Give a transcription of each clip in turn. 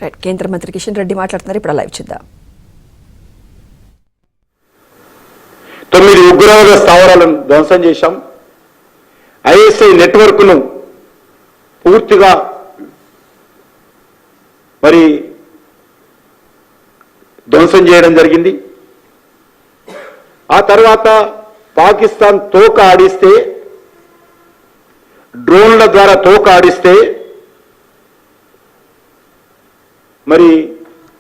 Right, కేంద్ర మంత్రి కిషన్ రెడ్డి మాట్లాడుతున్నారు, ఇప్పుడు లైవ్ చూద్దాం. 9 ఉగ్రవాద స్థావరాలను ధ్వంసం చేశాం. ఐఎస్ఐ నెట్వర్క్ను పూర్తిగా మరి ధ్వంసం చేయడం జరిగింది. ఆ తర్వాత పాకిస్తాన్ తోక ఆడిస్తే, డ్రోన్ల ద్వారా తోక ఆడిస్తే మరి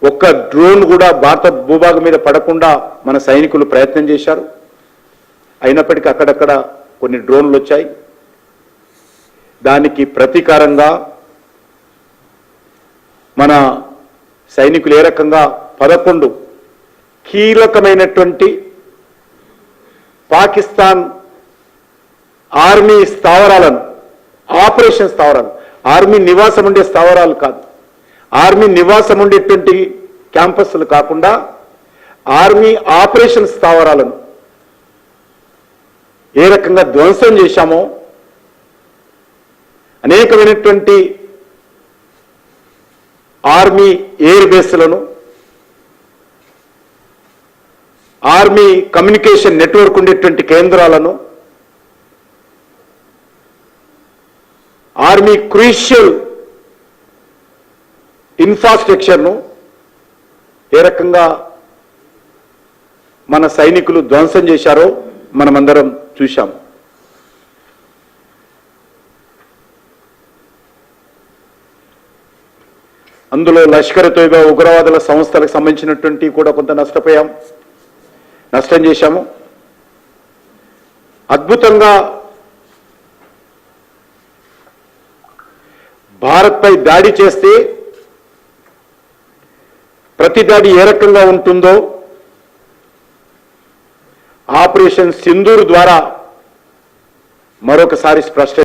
ఒక్క డ్రోన్ కూడా భారత భూభాగం మీద పడకుండా మన సైనికులు ప్రయత్నం చేశారు. అయినప్పటికీ అక్కడక్కడ కొన్ని డ్రోన్లు వచ్చాయి. దానికి ప్రతీకారంగా మన సైనికులు ఏ రకంగా 11 కీలకమైనటువంటి పాకిస్తాన్ ఆర్మీ స్థావరాలను, ఆపరేషన్ స్థావరాలు, ఆర్మీ నివాసం ఉండే స్థావరాలు కాదు, ఆర్మీ నివాసం ఉండేటువంటి క్యాంపస్లు కాకుండా ఆర్మీ ఆపరేషన్ స్థావరాలను ఏ రకంగా ధ్వంసం చేశామో, అనేకమైనటువంటి ఆర్మీ ఎయిర్ బేస్లను, ఆర్మీ కమ్యూనికేషన్ నెట్వర్క్ ఉండేటువంటి కేంద్రాలను, ఆర్మీ క్రూషియల్ ఇన్ఫ్రాస్ట్రక్చర్ను ఏ రకంగా మన సైనికులు ధ్వంసం చేశారో మనమందరం చూశాం. అందులో లష్కర్ తోయిబా ఉగ్రవాదుల సంస్థలకు సంబంధించినటువంటి కూడా కొంత నష్టం చేశాము. అద్భుతంగా భారత్పై దాడి చేస్తే ప్రతి దాడి ఏ రకంగా ఉంటుందో ఆపరేషన్ సింధూర్ ద్వారా మరొకసారి స్పష్టం